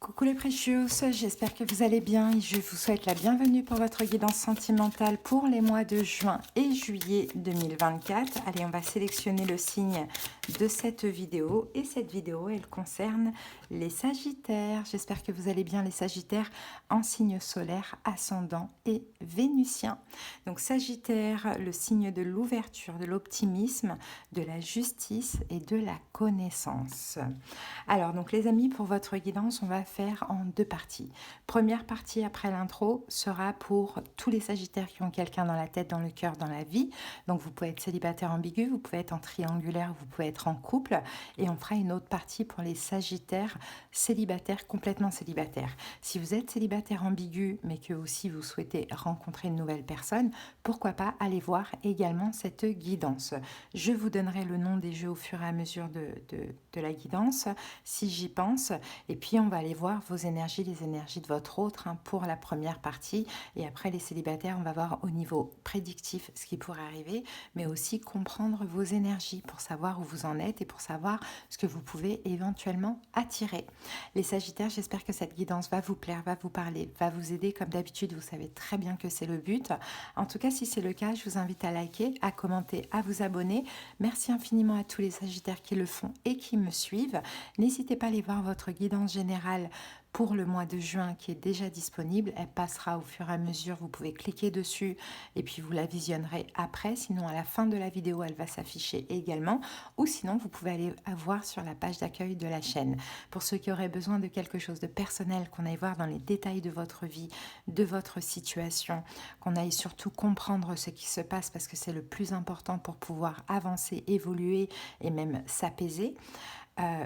Coucou les précieux, j'espère que vous allez bien et je vous souhaite la bienvenue pour votre guidance sentimentale pour les mois de juin et juillet 2024. Allez, on va sélectionner le signe de cette vidéo et cette vidéo, elle concerne les Sagittaires. J'espère que vous allez bien les Sagittaires en signe solaire, ascendant et vénusien. Donc Sagittaire, le signe de l'ouverture, de l'optimisme, de la justice et de la connaissance. Alors donc les amis, pour votre guidance, on va faire en deux parties. Première partie après l'intro sera pour tous les Sagittaires qui ont quelqu'un dans la tête, dans le cœur, dans la vie. Donc vous pouvez être célibataire ambigu, vous pouvez être en triangulaire, vous pouvez être en couple. Et on fera une autre partie pour les Sagittaires célibataires, complètement célibataires. Si vous êtes célibataire ambigu, mais que aussi vous souhaitez rencontrer une nouvelle personne, pourquoi pas aller voir également cette guidance. Je vous donnerai le nom des jeux au fur et à mesure de la guidance, si j'y pense. Et puis on va aller voir vos énergies, les énergies de votre autre pour la première partie. Et après les célibataires, on va voir au niveau prédictif ce qui pourrait arriver, mais aussi comprendre vos énergies pour savoir où vous en êtes et pour savoir ce que vous pouvez éventuellement attirer. Les Sagittaires, j'espère que cette guidance va vous plaire, va vous parler, va vous aider. Comme d'habitude, vous savez très bien que c'est le but. En tout cas, si c'est le cas, je vous invite à liker, à commenter, à vous abonner. Merci infiniment à tous les Sagittaires qui le font et qui me suivent. N'hésitez pas à aller voir votre guidance générale pour le mois de juin qui est déjà disponible. Elle passera au fur et à mesure. Vous pouvez cliquer dessus et puis vous la visionnerez après. Sinon, à la fin de la vidéo, elle va s'afficher également. Ou sinon, vous pouvez aller voir sur la page d'accueil de la chaîne. Pour ceux qui auraient besoin de quelque chose de personnel, qu'on aille voir dans les détails de votre vie, de votre situation, qu'on aille surtout comprendre ce qui se passe parce que c'est le plus important pour pouvoir avancer, évoluer et même s'apaiser.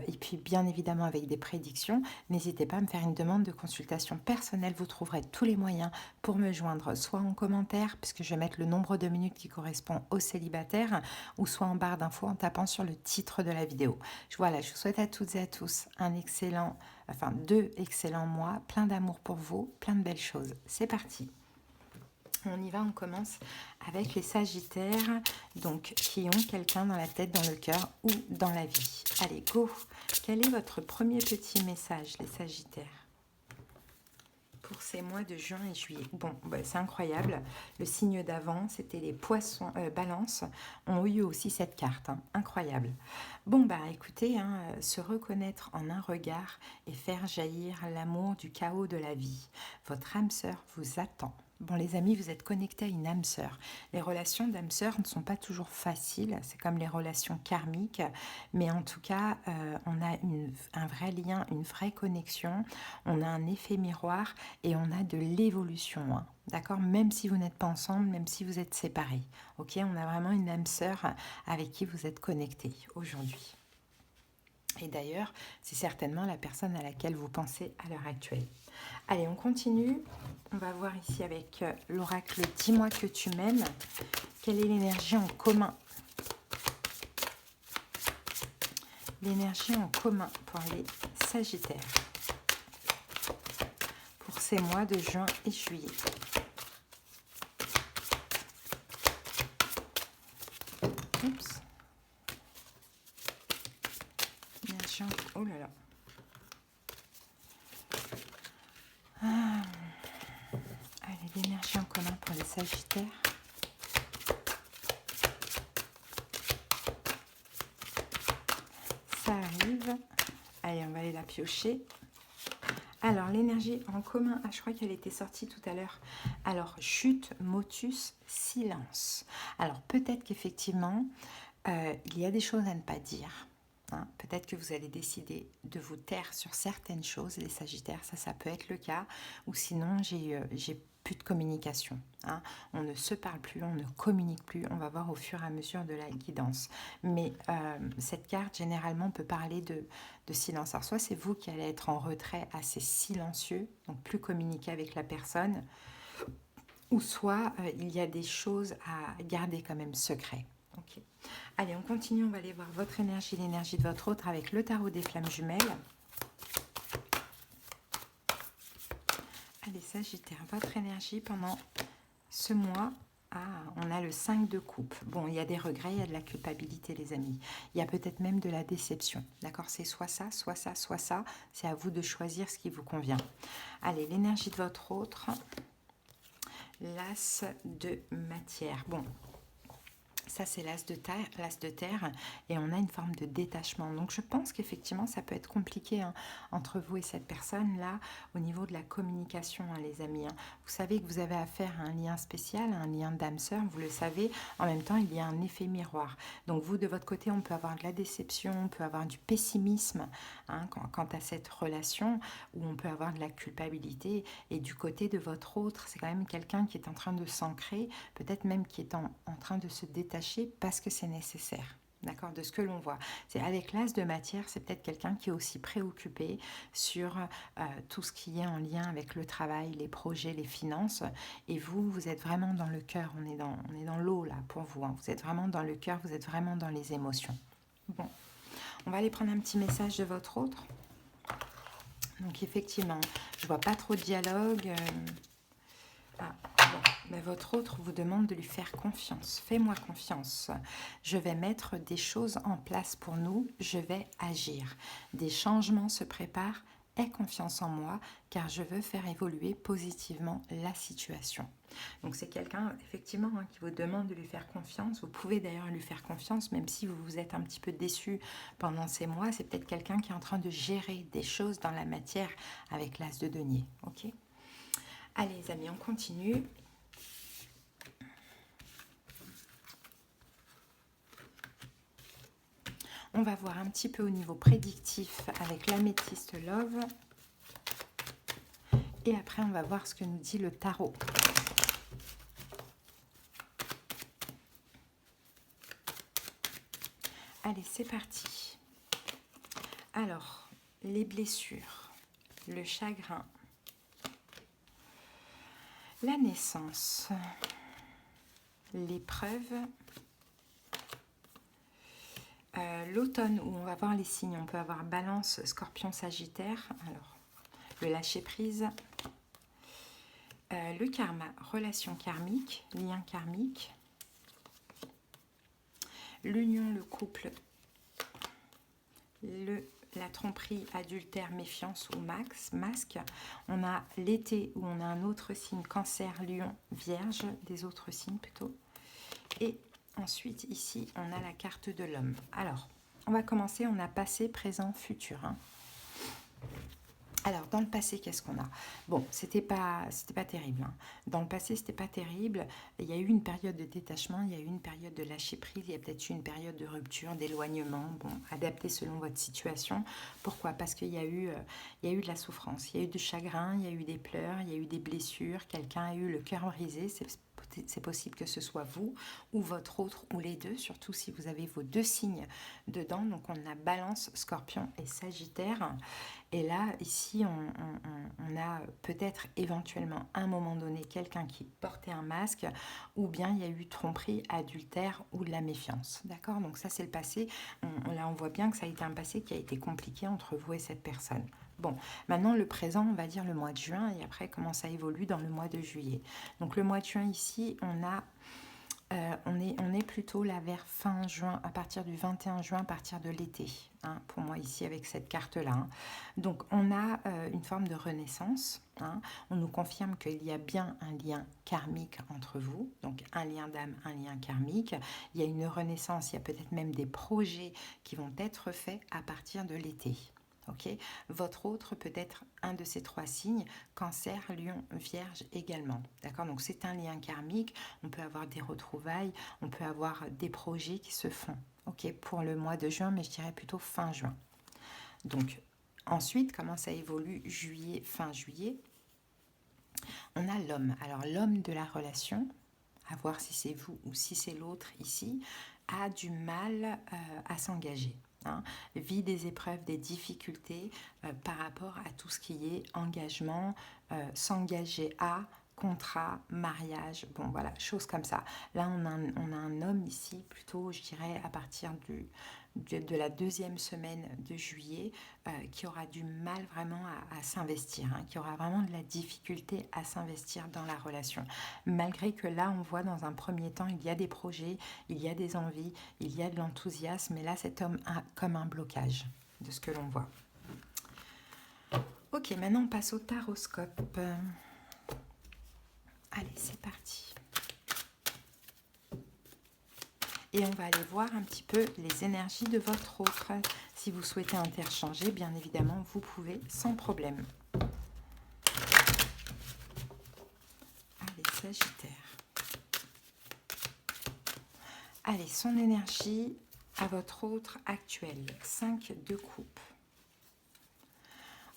Et puis bien évidemment avec des prédictions, n'hésitez pas à me faire une demande de consultation personnelle. Vous trouverez tous les moyens pour me joindre, soit en commentaire, puisque je vais mettre le nombre de minutes qui correspond au célibataire, ou soit en barre d'infos en tapant sur le titre de la vidéo. Voilà, je vous souhaite à toutes et à tous deux excellents mois, plein d'amour pour vous, plein de belles choses. C'est parti. On y va, on commence avec les Sagittaires, donc qui ont quelqu'un dans la tête, dans le cœur ou dans la vie. Allez, go! Quel est votre premier petit message, les Sagittaires, pour ces mois de juin et juillet? Bon, c'est incroyable. Le signe d'avant, c'était les poissons, balances, ont eu aussi cette carte. Incroyable. Bon, écoutez, se reconnaître en un regard et faire jaillir l'amour du chaos de la vie. Votre âme sœur vous attend. Bon, les amis, vous êtes connectés à une âme sœur. Les relations d'âme sœur ne sont pas toujours faciles, c'est comme les relations karmiques, mais en tout cas, on a un vrai lien, une vraie connexion, on a un effet miroir et on a de l'évolution, d'accord? Même si vous n'êtes pas ensemble, même si vous êtes séparés, ok? On a vraiment une âme sœur avec qui vous êtes connectés aujourd'hui. Et d'ailleurs, c'est certainement la personne à laquelle vous pensez à l'heure actuelle. Allez, on continue. On va voir ici avec l'oracle « Dis-moi que tu m'aimes ». Quelle est l'énergie en commun? L'énergie en commun pour les Sagittaires pour ces mois de juin et juillet. Oups. Énergie en... Oh là là. Allez, l'énergie en commun pour les Sagittaires. Ça arrive. Allez, on va aller la piocher. Alors, l'énergie en commun, je crois qu'elle était sortie tout à l'heure. Alors, chute, motus, silence. Alors, peut-être qu'effectivement, il y a des choses à ne pas dire. Peut-être que vous allez décider de vous taire sur certaines choses, les Sagittaires, ça peut être le cas. Ou sinon, j'ai plus de communication. On ne se parle plus, on ne communique plus. On va voir au fur et à mesure de la guidance. Mais cette carte, généralement, peut parler de silence. Alors, soit c'est vous qui allez être en retrait assez silencieux, donc plus communiquer avec la personne, ou soit il y a des choses à garder quand même secret. Ok. Allez, on continue, on va aller voir votre énergie, l'énergie de votre autre avec le tarot des flammes jumelles. Allez, Sagittaire, votre énergie pendant ce mois Ah, on a le 5 de coupe. Bon, il y a des regrets, il y a de la culpabilité, les amis. Il y a peut-être même de la déception. D'accord? C'est soit ça, soit ça, soit ça. C'est à vous de choisir ce qui vous convient. Allez, l'énergie de votre autre. L'as de matière. Bon, ça c'est l'as de terre, et on a une forme de détachement. Donc je pense qu'effectivement ça peut être compliqué hein, entre vous et cette personne là au niveau de la communication hein, les amis. Hein. Vous savez que vous avez affaire à un lien spécial, un lien d'âme sœur, vous le savez. En même temps il y a un effet miroir. Donc vous de votre côté on peut avoir de la déception, on peut avoir du pessimisme hein, quant à cette relation, ou on peut avoir de la culpabilité. Et du côté de votre autre c'est quand même quelqu'un qui est en train de s'ancrer, peut-être même qui est en train de se détacher parce que c'est nécessaire. D'accord, de ce que l'on voit. C'est avec l'as de matière, c'est peut-être quelqu'un qui est aussi préoccupé sur tout ce qui est en lien avec le travail, les projets, les finances. Et vous, vous êtes vraiment dans le cœur. On est dans l'eau là pour vous. Hein. Vous êtes vraiment dans le cœur, vous êtes vraiment dans les émotions. Bon, on va aller prendre un petit message de votre autre. Donc effectivement, je vois pas trop de dialogue. Ah, bon. Mais votre autre vous demande de lui faire confiance. Fais-moi confiance. Je vais mettre des choses en place pour nous. Je vais agir. Des changements se préparent. Aie confiance en moi car je veux faire évoluer positivement la situation. Donc c'est quelqu'un effectivement hein, qui vous demande de lui faire confiance. Vous pouvez d'ailleurs lui faire confiance même si vous vous êtes un petit peu déçu pendant ces mois. C'est peut-être quelqu'un qui est en train de gérer des choses dans la matière avec l'as de denier. Ok ? Allez les amis, on continue. On va voir un petit peu au niveau prédictif avec l'améthyste Love. Et après, on va voir ce que nous dit le tarot. Allez, c'est parti. Alors, les blessures, le chagrin, la naissance, l'épreuve, l'automne où on va voir les signes. On peut avoir Balance, Scorpion, Sagittaire. Alors, le lâcher prise, le karma, relation karmique, lien karmique, l'union, le couple, la tromperie, adultère, méfiance ou masque. On a l'été où on a un autre signe, Cancer, Lion, Vierge, des autres signes plutôt. Et ensuite ici on a la carte de l'homme. Alors on va commencer, on a passé, présent, futur. Hein. Alors, dans le passé, qu'est-ce qu'on a? Bon, c'était pas terrible. Hein. Dans le passé, c'était pas terrible. Il y a eu une période de détachement, il y a eu une période de lâcher prise, il y a peut-être eu une période de rupture, d'éloignement. Bon, adapté selon votre situation. Pourquoi? Parce qu'il y a eu de la souffrance, il y a eu du chagrin, il y a eu des pleurs, il y a eu des blessures. Quelqu'un a eu le cœur brisé. C'est possible que ce soit vous ou votre autre ou les deux, surtout si vous avez vos deux signes dedans. Donc, on a Balance, Scorpion et Sagittaire. Et là, ici, on a peut-être éventuellement à un moment donné quelqu'un qui portait un masque ou bien il y a eu tromperie, adultère ou de la méfiance. D'accord? Donc ça, c'est le passé. Là, on voit bien que ça a été un passé qui a été compliqué entre vous et cette personne. Bon, maintenant le présent, on va dire le mois de juin et après comment ça évolue dans le mois de juillet. Donc le mois de juin ici, on est plutôt là vers fin juin, à partir du 21 juin, à partir de l'été, hein, pour moi ici avec cette carte-là. Hein. Donc on a une forme de renaissance, hein. On nous confirme qu'il y a bien un lien karmique entre vous, donc un lien d'âme, un lien karmique. Il y a une renaissance, il y a peut-être même des projets qui vont être faits à partir de l'été. Okay. Votre autre peut être un de ces trois signes, Cancer, Lion, Vierge également. D'accord? Donc c'est un lien karmique, on peut avoir des retrouvailles, on peut avoir des projets qui se font. Ok, pour le mois de juin, mais je dirais plutôt fin juin. Donc ensuite, comment ça évolue juillet, fin juillet? On a l'homme. Alors l'homme de la relation, à voir si c'est vous ou si c'est l'autre ici, a du mal à s'engager. Hein, vit des épreuves, des difficultés par rapport à tout ce qui est engagement, s'engager à, contrat, mariage, bon voilà, choses comme ça. Là, on a un homme ici, plutôt, je dirais, à partir de la deuxième semaine de juillet qui aura du mal vraiment à s'investir, hein, qui aura vraiment de la difficulté à s'investir dans la relation. Malgré que là, on voit dans un premier temps, il y a des projets, il y a des envies, il y a de l'enthousiasme, mais là, cet homme a comme un blocage de ce que l'on voit. Ok, maintenant on passe au taroscope. Allez, c'est parti. Et on va aller voir un petit peu les énergies de votre autre. Si vous souhaitez interchanger, bien évidemment, vous pouvez sans problème. Allez, Sagittaire. Allez, son énergie à votre autre actuel. 5 de coupe.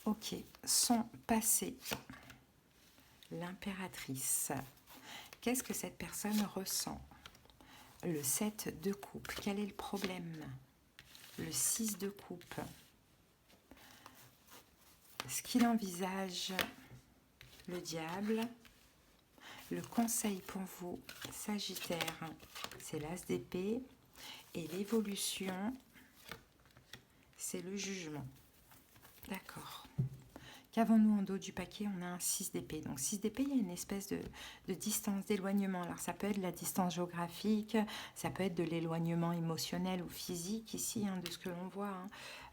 Ok, son passé. L'impératrice. Qu'est-ce que cette personne ressent? Le 7 de coupe. Quel est le problème? Le 6 de coupe. Ce qu'il envisage, le diable. Le conseil pour vous, Sagittaire, c'est l'as d'épée. Et l'évolution, c'est le jugement. D'accord. Qu'avons-nous en dos du paquet? On a un 6 d'épée. Donc 6 d'épée, il y a une espèce de distance, d'éloignement. Alors ça peut être de la distance géographique, ça peut être de l'éloignement émotionnel ou physique ici, hein, de ce que l'on voit.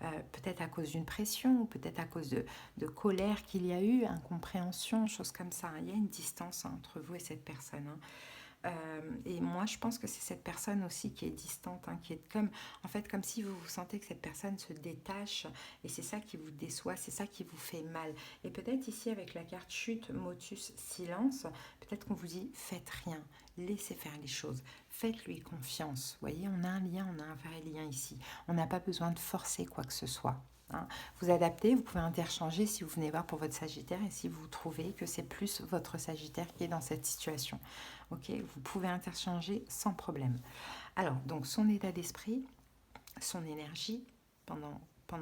Hein. Peut-être à cause d'une pression, ou peut-être à cause de colère qu'il y a eu, incompréhension, choses comme ça. Il y a une distance, hein, entre vous et cette personne. Hein. Et moi, je pense que c'est cette personne aussi qui est distante, hein, qui est comme, en fait, comme si vous sentez que cette personne se détache, et c'est ça qui vous déçoit, c'est ça qui vous fait mal. Et peut-être ici, avec la carte chute, motus, silence, peut-être qu'on vous dit, faites rien, laissez faire les choses, faites-lui confiance. Vous voyez, on a un lien, on a un vrai lien ici. On n'a pas besoin de forcer quoi que ce soit. Hein. Vous adaptez, vous pouvez interchanger si vous venez voir pour votre Sagittaire et si vous trouvez que c'est plus votre Sagittaire qui est dans cette situation. Ok, vous pouvez interchanger sans problème. Alors, donc son état d'esprit, son énergie pendant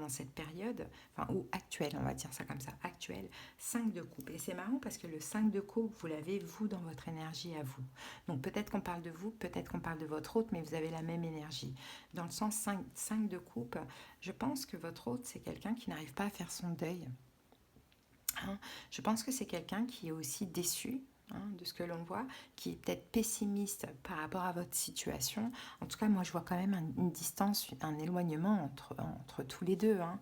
cette période, enfin, ou actuelle, on va dire ça comme ça, actuelle, 5 de coupe. Et c'est marrant parce que le 5 de coupe, vous l'avez, vous, dans votre énergie à vous. Donc peut-être qu'on parle de vous, peut-être qu'on parle de votre hôte, mais vous avez la même énergie. Dans le sens 5 de coupe, je pense que votre hôte, c'est quelqu'un qui n'arrive pas à faire son deuil. Hein, je pense que c'est quelqu'un qui est aussi déçu, hein, de ce que l'on voit, qui est peut-être pessimiste par rapport à votre situation. En tout cas, moi, je vois quand même une distance, un éloignement entre tous les deux, hein,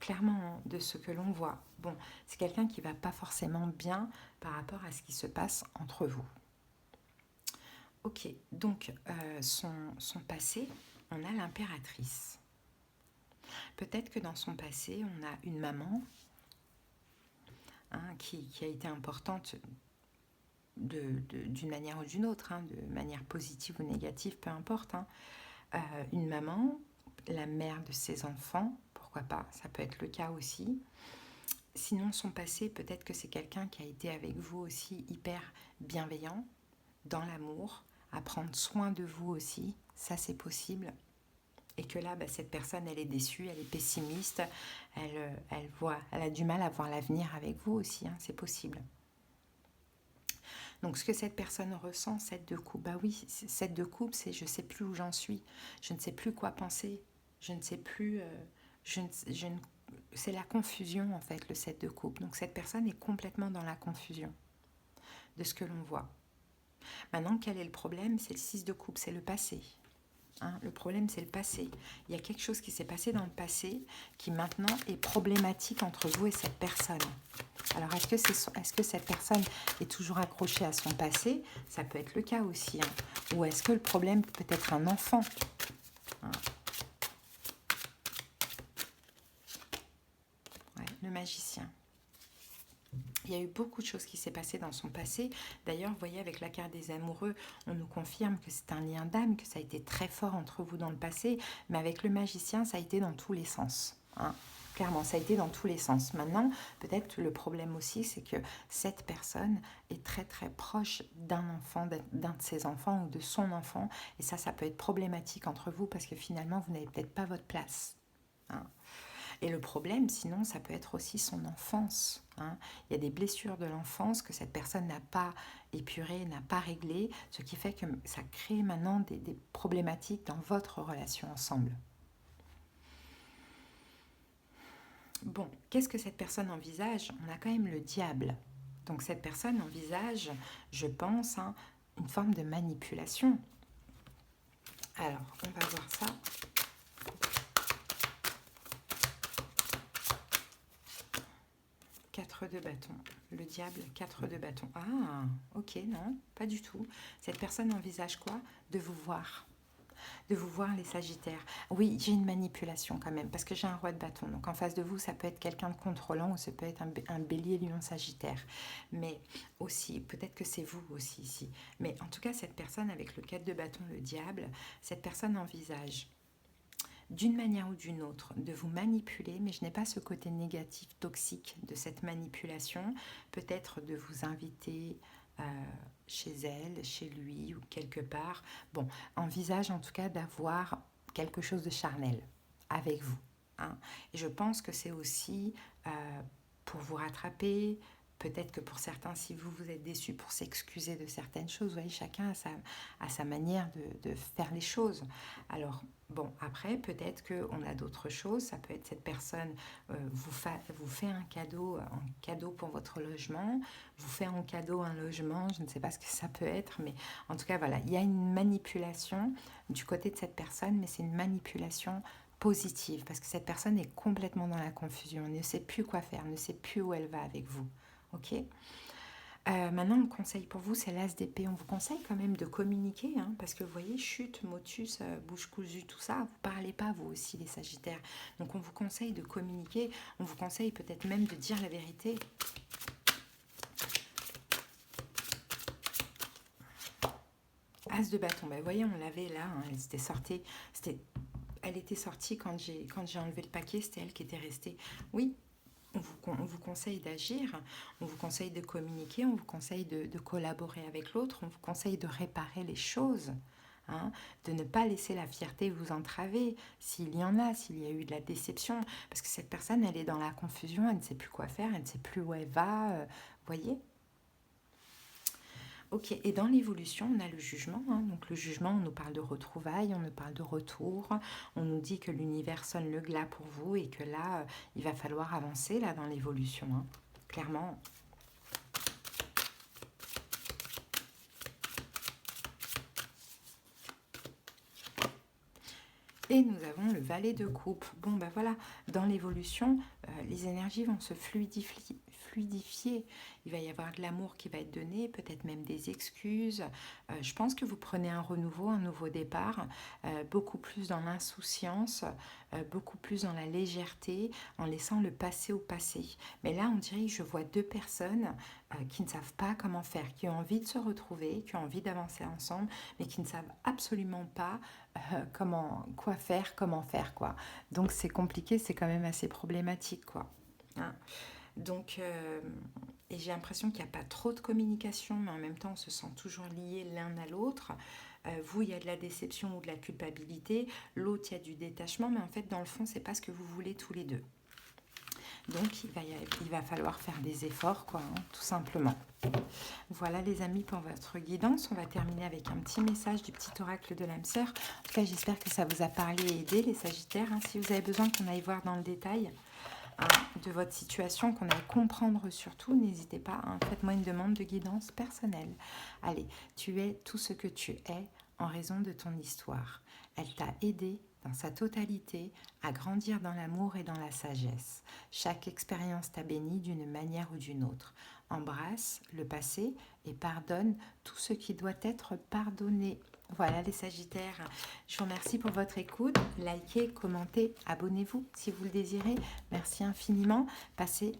clairement, de ce que l'on voit. Bon, c'est quelqu'un qui ne va pas forcément bien par rapport à ce qui se passe entre vous. Ok, donc, son passé, on a l'impératrice. Peut-être que dans son passé, on a une maman, hein, qui a été importante d'une manière ou d'une autre, hein, de manière positive ou négative, peu importe. Hein. Une maman, la mère de ses enfants, pourquoi pas, ça peut être le cas aussi. Sinon, son passé, peut-être que c'est quelqu'un qui a été avec vous aussi hyper bienveillant, dans l'amour, à prendre soin de vous aussi, ça c'est possible. Et que là, cette personne, elle est déçue, elle est pessimiste, elle a du mal à voir l'avenir avec vous aussi, hein, c'est possible. Donc, ce que cette personne ressent, 7 de coupe, bah oui, 7 de coupe, c'est je ne sais plus où j'en suis, je ne sais plus quoi penser, je ne sais plus, c'est la confusion en fait, le 7 de coupe. Donc, cette personne est complètement dans la confusion de ce que l'on voit. Maintenant, quel est le problème? C'est le 6 de coupe, c'est le passé. Hein, le problème, c'est le passé. Il y a quelque chose qui s'est passé dans le passé qui maintenant est problématique entre vous et cette personne. Alors, est-ce que cette personne est toujours accrochée à son passé? Ça peut être le cas aussi. Hein. Ou est-ce que le problème peut être un enfant? Hein. Ouais, le magicien. Il y a eu beaucoup de choses qui s'est passé dans son passé. D'ailleurs, vous voyez, avec la carte des amoureux, on nous confirme que c'est un lien d'âme, que ça a été très fort entre vous dans le passé. Mais avec le magicien, ça a été dans tous les sens. Hein. Clairement, ça a été dans tous les sens. Maintenant, peut-être le problème aussi, c'est que cette personne est très très proche d'un enfant, d'un de ses enfants ou de son enfant. Et ça peut être problématique entre vous parce que finalement, vous n'avez peut-être pas votre place. Hein. Et le problème, sinon, ça peut être aussi son enfance. Hein. Il y a des blessures de l'enfance que cette personne n'a pas épurées, n'a pas réglées, ce qui fait que ça crée maintenant des problématiques dans votre relation ensemble. Bon, qu'est-ce que cette personne envisage? On a quand même le diable. Donc cette personne envisage, je pense, hein, une forme de manipulation. Alors, on va voir ça. Quatre de bâton. Le diable, 4 de bâton. Ah, ok, non, pas du tout. Cette personne envisage quoi? De vous voir. De vous voir, les Sagittaires. Oui, j'ai une manipulation quand même, parce que j'ai un roi de bâton. Donc en face de vous, ça peut être quelqu'un de contrôlant ou ça peut être un bélier, lion, Sagittaire. Mais aussi, peut-être que c'est vous aussi ici. Mais en tout cas, cette personne avec le 4 de bâton, le diable, cette personne envisage d'une manière ou d'une autre, de vous manipuler, mais je n'ai pas ce côté négatif, toxique de cette manipulation, peut-être de vous inviter chez elle, chez lui ou quelque part. Bon, envisage en tout cas d'avoir quelque chose de charnel avec vous. Hein. Et je pense que c'est aussi pour vous rattraper. Peut-être que pour certains, si vous êtes déçus, pour s'excuser de certaines choses, vous voyez, chacun a sa manière de faire les choses. Alors, bon, après, peut-être qu'on a d'autres choses. Ça peut être cette personne vous fait un cadeau pour votre logement, vous fait en cadeau un logement, je ne sais pas ce que ça peut être, mais en tout cas, voilà, il y a une manipulation du côté de cette personne, mais c'est une manipulation positive, parce que cette personne est complètement dans la confusion, ne sait plus quoi faire, ne sait plus où elle va avec vous. Ok. Maintenant, le conseil pour vous, c'est l'as d'épée. On vous conseille quand même de communiquer, hein, parce que vous voyez, chute, motus, bouche cousue, tout ça, vous ne parlez pas, vous aussi, les Sagittaires. Donc, on vous conseille de communiquer, on vous conseille peut-être même de dire la vérité. As de bâton, ben, vous voyez, on l'avait là, hein, elle était sortie quand j'ai enlevé le paquet, c'était elle qui était restée. Oui. On vous conseille d'agir, on vous conseille de communiquer, on vous conseille de collaborer avec l'autre, on vous conseille de réparer les choses, hein, de ne pas laisser la fierté vous entraver, s'il y en a, s'il y a eu de la déception, parce que cette personne, elle est dans la confusion, elle ne sait plus quoi faire, elle ne sait plus où elle va, voyez. Ok, et dans l'évolution, on a le jugement. Hein. Donc le jugement, on nous parle de retrouvailles, on nous parle de retour, on nous dit que l'univers sonne le glas pour vous et que là, il va falloir avancer là dans l'évolution. Hein. Clairement. Et nous avons le valet de coupe. Bon, ben voilà, dans l'évolution, les énergies vont se fluidifier. Il va y avoir de l'amour qui va être donné, peut-être même des excuses. Je pense que vous prenez un renouveau, un nouveau départ, beaucoup plus dans l'insouciance, beaucoup plus dans la légèreté, en laissant le passé au passé. Mais là, on dirait que je vois deux personnes qui ne savent pas comment faire, qui ont envie de se retrouver, qui ont envie d'avancer ensemble, mais qui ne savent absolument pas quoi faire, comment faire, quoi. Donc c'est compliqué, c'est quand même assez problématique, quoi. Hein. Donc, et j'ai l'impression qu'il n'y a pas trop de communication, mais en même temps, on se sent toujours liés l'un à l'autre. Vous, il y a de la déception ou de la culpabilité. L'autre, il y a du détachement, mais en fait, dans le fond, c'est pas ce que vous voulez tous les deux. Donc, il va falloir faire des efforts, quoi, hein, tout simplement. Voilà, les amis, pour votre guidance. On va terminer avec un petit message du petit oracle de l'âme sœur. En tout cas, j'espère que ça vous a parlé et aidé, les Sagittaires. Hein. Si vous avez besoin qu'on aille voir dans le détail de votre situation, qu'on aille comprendre surtout, n'hésitez pas, hein, faites-moi une demande de guidance personnelle. Allez, tu es tout ce que tu es en raison de ton histoire. Elle t'a aidé dans sa totalité à grandir dans l'amour et dans la sagesse. Chaque expérience t'a béni d'une manière ou d'une autre. Embrasse le passé et pardonne tout ce qui doit être pardonné. Voilà les Sagittaires, je vous remercie pour votre écoute. Likez, commentez, abonnez-vous si vous le désirez. Merci infiniment. Passez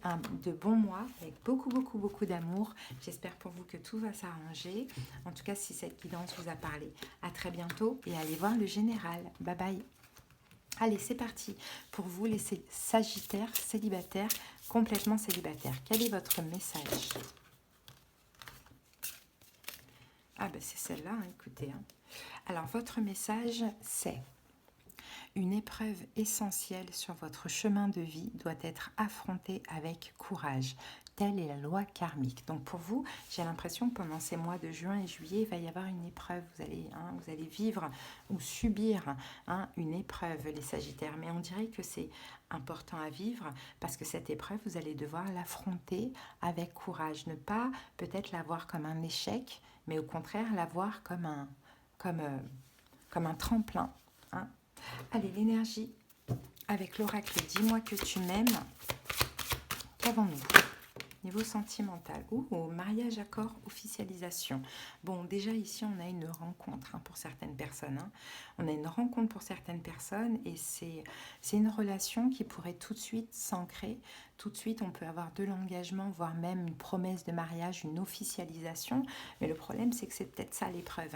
de bons mois avec beaucoup, beaucoup, beaucoup d'amour. J'espère pour vous que tout va s'arranger. En tout cas, si cette guidance vous a parlé, à très bientôt et allez voir le général. Bye bye. Allez, c'est parti. Pour vous, les Sagittaires célibataires, complètement célibataires, quel est votre message? Ah ben c'est celle-là, hein, écoutez. Hein. Alors, votre message, c'est Une épreuve essentielle sur votre chemin de vie doit être affrontée avec courage. Telle est la loi karmique. Donc pour vous, j'ai l'impression que pendant ces mois de juin et juillet, il va y avoir une épreuve. Vous allez vivre ou subir une épreuve, les Sagittaires. Mais on dirait que c'est important à vivre parce que cette épreuve, vous allez devoir l'affronter avec courage. Ne pas peut-être la voir comme un échec, mais au contraire la voir comme un tremplin. Allez, l'énergie avec l'oracle, dis-moi que tu m'aimes. Qu'avons-nous? Niveau sentimental, mariage, accord, officialisation. Bon, déjà ici, on a une rencontre pour certaines personnes. On a une rencontre pour certaines personnes et c'est une relation qui pourrait tout de suite s'ancrer. Tout de suite, on peut avoir de l'engagement, voire même une promesse de mariage, une officialisation. Mais le problème, c'est que c'est peut-être ça l'épreuve.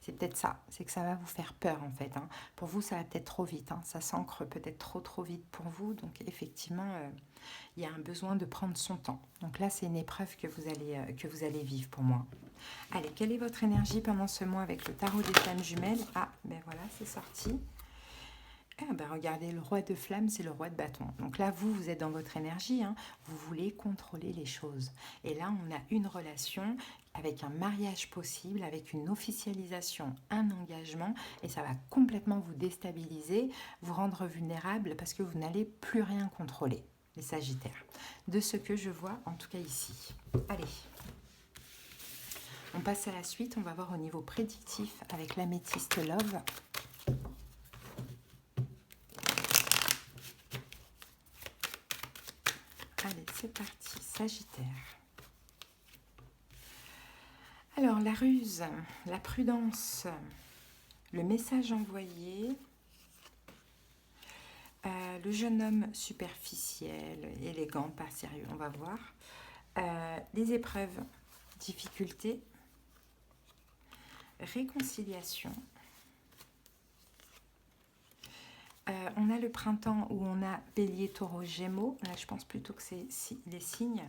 C'est peut-être ça. C'est que ça va vous faire peur en fait. Pour vous, ça va peut-être trop vite. Ça s'ancre peut-être trop vite pour vous. Donc effectivement, il y a un besoin de prendre son temps. Donc là, c'est une épreuve que vous allez vivre pour moi. Allez, quelle est votre énergie pendant ce mois avec le tarot des flammes jumelles? Ah, ben voilà, c'est sorti. Regardez, le roi de flammes, c'est le roi de bâton. Donc là, vous êtes dans votre énergie, vous voulez contrôler les choses. Et là, on a une relation avec un mariage possible, avec une officialisation, un engagement, et ça va complètement vous déstabiliser, vous rendre vulnérable parce que vous n'allez plus rien contrôler, les Sagittaires. De ce que je vois, en tout cas ici. Allez, on passe à la suite, on va voir au niveau prédictif avec l'améthyste Love. Allez, c'est parti, Sagittaire. Alors, la ruse, la prudence, le message envoyé, le jeune homme superficiel, élégant, pas sérieux, on va voir. Les épreuves, difficultés, réconciliation. On a le printemps où on a bélier, taureau, gémeaux. Là, je pense plutôt que c'est les signes.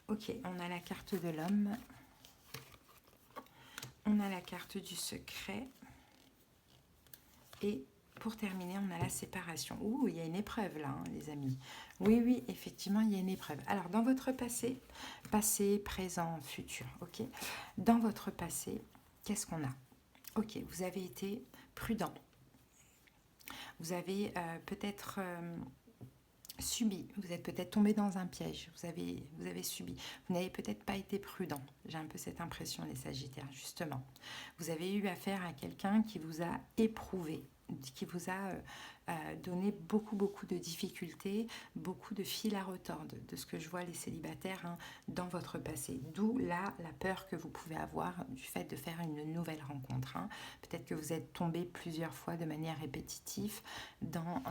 Ok, on a la carte de l'homme. On a la carte du secret. Et pour terminer, on a la séparation. Ouh, il y a une épreuve là, les amis. Oui, effectivement, il y a une épreuve. Alors, dans votre passé, présent, futur, ok. Dans votre passé, qu'est-ce qu'on a? Ok, vous avez été prudent. Vous avez peut-être subi, vous êtes peut-être tombé dans un piège, vous avez subi, vous n'avez peut-être pas été prudent. J'ai un peu cette impression, les Sagittaires, justement. Vous avez eu affaire à quelqu'un qui vous a éprouvé, qui vous a donné beaucoup de difficultés, beaucoup de fil à retordre, de ce que je vois les célibataires dans votre passé. D'où là la peur que vous pouvez avoir du fait de faire une nouvelle rencontre. Peut-être que vous êtes tombé plusieurs fois de manière répétitive dans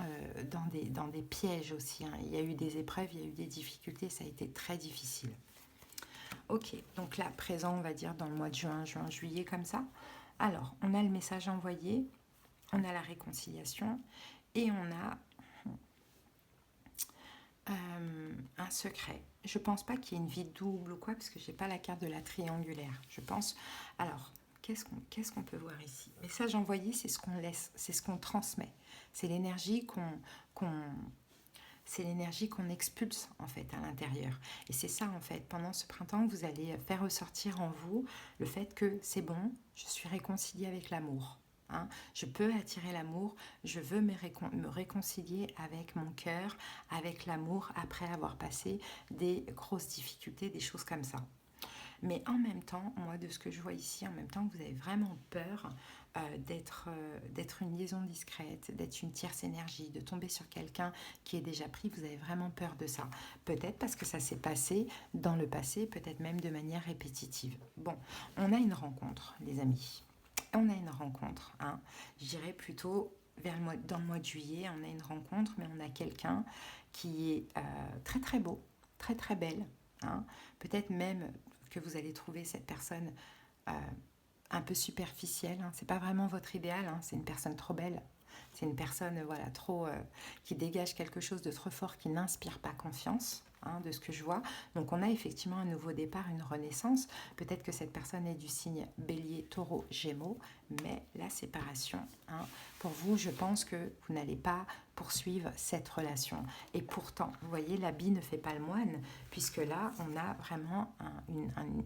des pièges aussi. Il y a eu des épreuves, il y a eu des difficultés, ça a été très difficile. Ok, donc là, présent, on va dire dans le mois de juin, juillet, comme ça. Alors, on a le message envoyé, on a la réconciliation et on a un secret. Je pense pas qu'il y ait une vie double ou quoi, parce que j'ai pas la carte de la triangulaire. Je pense... Alors, qu'est-ce qu'on peut voir ici? Message envoyé, c'est ce qu'on laisse, c'est ce qu'on transmet. C'est l'énergie c'est l'énergie qu'on expulse en fait à l'intérieur. Et c'est ça en fait, pendant ce printemps, vous allez faire ressortir en vous le fait que c'est bon, je suis réconciliée avec l'amour. Je peux attirer l'amour, je veux me réconcilier avec mon cœur, avec l'amour, après avoir passé des grosses difficultés, des choses comme ça. Mais en même temps, moi de ce que je vois ici, en même temps que vous avez vraiment peur d'être une liaison discrète, d'être une tierce énergie, de tomber sur quelqu'un qui est déjà pris, vous avez vraiment peur de ça. Peut-être parce que ça s'est passé dans le passé, peut-être même de manière répétitive. Bon, on a une rencontre, les amis. On a une rencontre, je dirais plutôt dans le mois de juillet, on a une rencontre, mais on a quelqu'un qui est très beau, très belle. Peut-être même que vous allez trouver cette personne un peu superficielle. C'est pas vraiment votre idéal, c'est une personne trop belle. C'est une personne trop qui dégage quelque chose de trop fort, qui n'inspire pas confiance. hein, de ce que je vois. Donc on a effectivement un nouveau départ, une renaissance. Peut-être que cette personne est du signe Bélier, Taureau, Gémeaux, mais la séparation, hein, pour vous, je pense que vous n'allez pas poursuivre cette relation. Et pourtant, vous voyez, l'habit ne fait pas le moine, puisque là, on a vraiment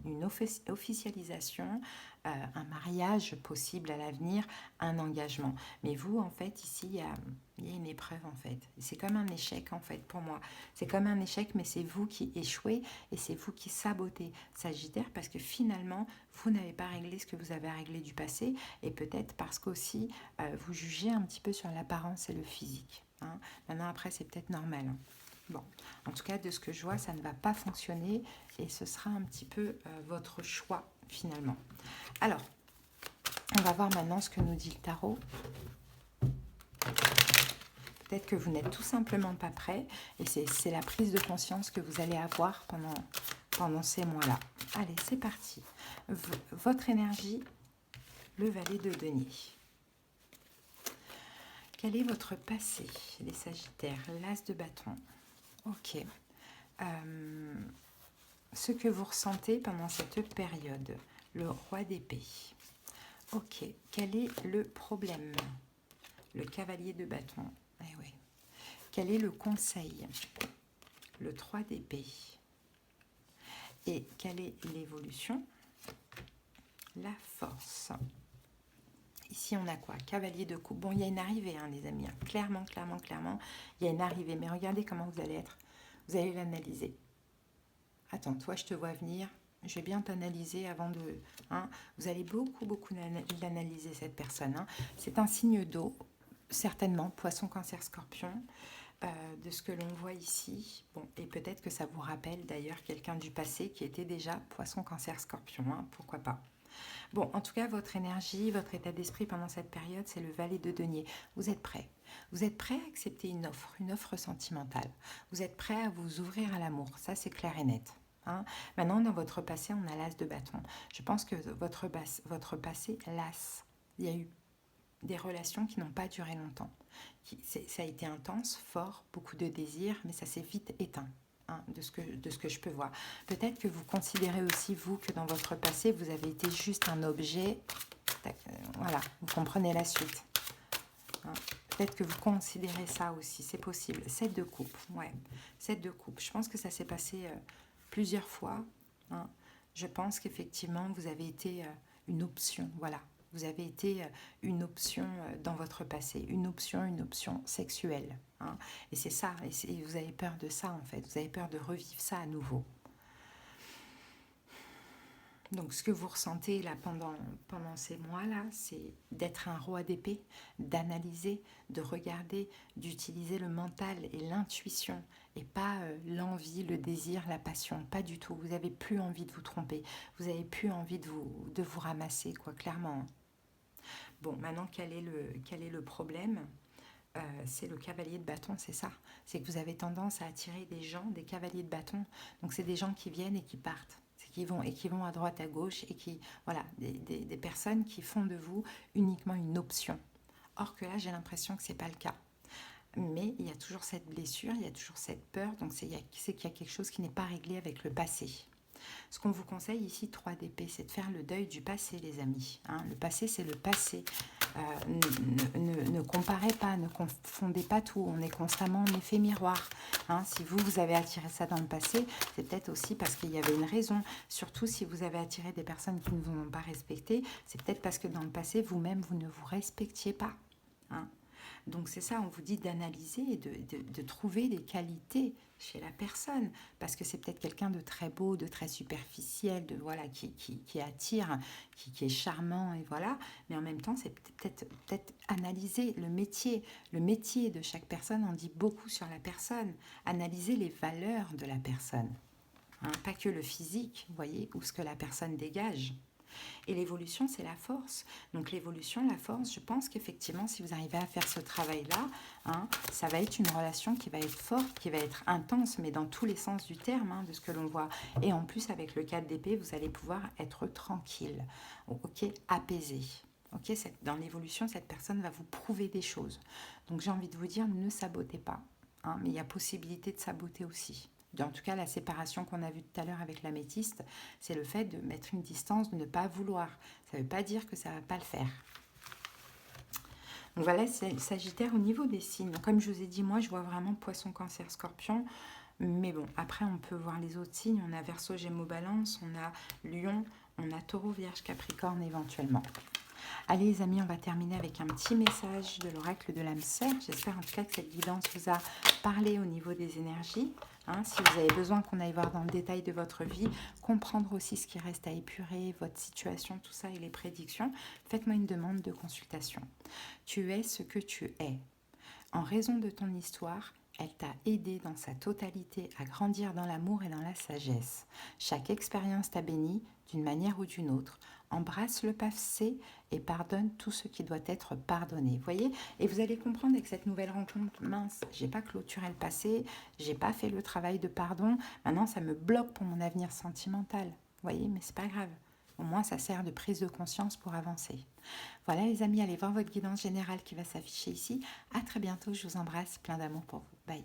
une officialisation, un mariage possible à l'avenir, un engagement. Mais vous, en fait, ici, il y a une épreuve, en fait. C'est comme un échec, en fait, pour moi. C'est comme un échec, mais c'est vous qui échouez et c'est vous qui sabotez Sagittaire, parce que finalement, vous n'avez pas réglé ce que vous avez à régler du passé, et peut-être parce qu'aussi, vous jugez un petit peu sur l'apparence et le physique. Hein. Maintenant, après, c'est peut-être normal. Hein. Bon, en tout cas, de ce que je vois, ça ne va pas fonctionner et ce sera un petit peu votre choix, finalement. Alors, on va voir maintenant ce que nous dit le tarot. Peut-être que vous n'êtes tout simplement pas prêt et c'est la prise de conscience que vous allez avoir pendant ces mois-là. Allez, c'est parti. Votre énergie, le valet de denier. Quel est votre passé, les Sagittaires? L'as de bâton. Ok. Ce que vous ressentez pendant cette période. Le roi d'épée. Ok. Quel est le problème? Le cavalier de bâton. Eh oui. Quel est le conseil? Le 3 d'épée. Et quelle est l'évolution? La force. Ici, on a quoi? Cavalier de coupe. Bon, il y a une arrivée, hein, les amis. Clairement, clairement, clairement, il y a une arrivée. Mais regardez comment vous allez être. Vous allez l'analyser. Attends, toi, je te vois venir. Je vais bien t'analyser avant de... Hein, vous allez beaucoup, beaucoup l'analyser, cette personne. Hein. C'est un signe d'eau, certainement. Poisson, cancer, scorpion. De ce que l'on voit ici. Bon, et peut-être que ça vous rappelle d'ailleurs quelqu'un du passé qui était déjà poisson, cancer, scorpion. Hein, pourquoi pas? Bon, en tout cas, votre énergie, votre état d'esprit pendant cette période, c'est le valet de denier. Vous êtes prêt. Vous êtes prêt à accepter une offre sentimentale. Vous êtes prêt à vous ouvrir à l'amour. Ça, c'est clair et net. Hein. Maintenant, dans votre passé, on a l'as de bâton. Je pense que votre passé lasse. Il y a eu des relations qui n'ont pas duré longtemps. Ça a été intense, fort, beaucoup de désirs, mais ça s'est vite éteint. Hein, de ce que je peux voir. Peut-être que vous considérez aussi, vous, que dans votre passé, vous avez été juste un objet. Voilà, vous comprenez la suite. Hein, peut-être que vous considérez ça aussi, c'est possible. 7 de coupe, ouais. 7 de coupe. Je pense que ça s'est passé plusieurs fois. Hein. Je pense qu'effectivement, vous avez été une option, voilà. Vous avez été une option dans votre passé, une option sexuelle. Hein. Et c'est ça, et vous avez peur de ça en fait, vous avez peur de revivre ça à nouveau. Donc ce que vous ressentez là pendant ces mois-là, c'est d'être un roi d'épée, d'analyser, de regarder, d'utiliser le mental et l'intuition et pas l'envie, le désir, la passion, pas du tout. Vous n'avez plus envie de vous tromper, vous n'avez plus envie de vous ramasser, quoi, clairement. Bon, maintenant, quel est le problème? C'est le cavalier de bâton, c'est ça. C'est que vous avez tendance à attirer des gens, des cavaliers de bâton. Donc, c'est des gens qui viennent et qui partent. C'est qui vont à droite, à gauche et qui, voilà, des personnes qui font de vous uniquement une option. Or que là, j'ai l'impression que ce n'est pas le cas. Mais il y a toujours cette blessure, il y a toujours cette peur. Donc, c'est qu'il y a quelque chose qui n'est pas réglé avec le passé. Ce qu'on vous conseille ici, 3 d'épée, c'est de faire le deuil du passé, les amis. Hein, le passé, c'est le passé. Ne comparez pas, ne confondez pas tout. On est constamment en effet miroir. Hein, si vous avez attiré ça dans le passé, c'est peut-être aussi parce qu'il y avait une raison. Surtout si vous avez attiré des personnes qui ne vous ont pas respecté, c'est peut-être parce que dans le passé, vous-même, vous ne vous respectiez pas. Hein. Donc c'est ça, on vous dit d'analyser et de trouver des qualités chez la personne, parce que c'est peut-être quelqu'un de très beau, de très superficiel, de voilà qui attire, qui est charmant et voilà, mais en même temps c'est peut-être analyser le métier de chaque personne en dit beaucoup sur la personne, analyser les valeurs de la personne, hein, pas que le physique, vous voyez, ou ce que la personne dégage. Et l'évolution, c'est la force. Donc l'évolution, la force, je pense qu'effectivement, si vous arrivez à faire ce travail-là, hein, ça va être une relation qui va être forte, qui va être intense, mais dans tous les sens du terme, hein, de ce que l'on voit. Et en plus, avec le 4 d'épée, vous allez pouvoir être tranquille, ok, apaisé. Ok, dans l'évolution, cette personne va vous prouver des choses. Donc j'ai envie de vous dire, ne sabotez pas, hein, mais il y a possibilité de saboter aussi. En tout cas, la séparation qu'on a vue tout à l'heure avec l'améthyste, c'est le fait de mettre une distance, de ne pas vouloir. Ça ne veut pas dire que ça ne va pas le faire. Donc voilà, c'est Sagittaire au niveau des signes. Donc, comme je vous ai dit, moi, je vois vraiment Poisson, Cancer, Scorpion. Mais bon, après, on peut voir les autres signes. On a Verseau, Gémeaux, Balance, on a Lion, on a Taureau, Vierge, Capricorne éventuellement. Allez les amis, on va terminer avec un petit message de l'oracle de l'âme sœur. J'espère en tout cas que cette guidance vous a parlé au niveau des énergies. Si vous avez besoin qu'on aille voir dans le détail de votre vie, comprendre aussi ce qui reste à épurer, votre situation, tout ça et les prédictions, faites-moi une demande de consultation. Tu es ce que tu es. En raison de ton histoire, elle t'a aidé dans sa totalité à grandir dans l'amour et dans la sagesse. Chaque expérience t'a béni d'une manière ou d'une autre. Embrasse le passé et pardonne tout ce qui doit être pardonné. Voyez? Et vous allez comprendre avec cette nouvelle rencontre, mince, j'ai pas clôturé le passé, j'ai pas fait le travail de pardon, maintenant ça me bloque pour mon avenir sentimental. Voyez? Mais c'est pas grave. Au moins, ça sert de prise de conscience pour avancer. Voilà les amis, allez voir votre guidance générale qui va s'afficher ici. À très bientôt, je vous embrasse, plein d'amour pour vous. Bye.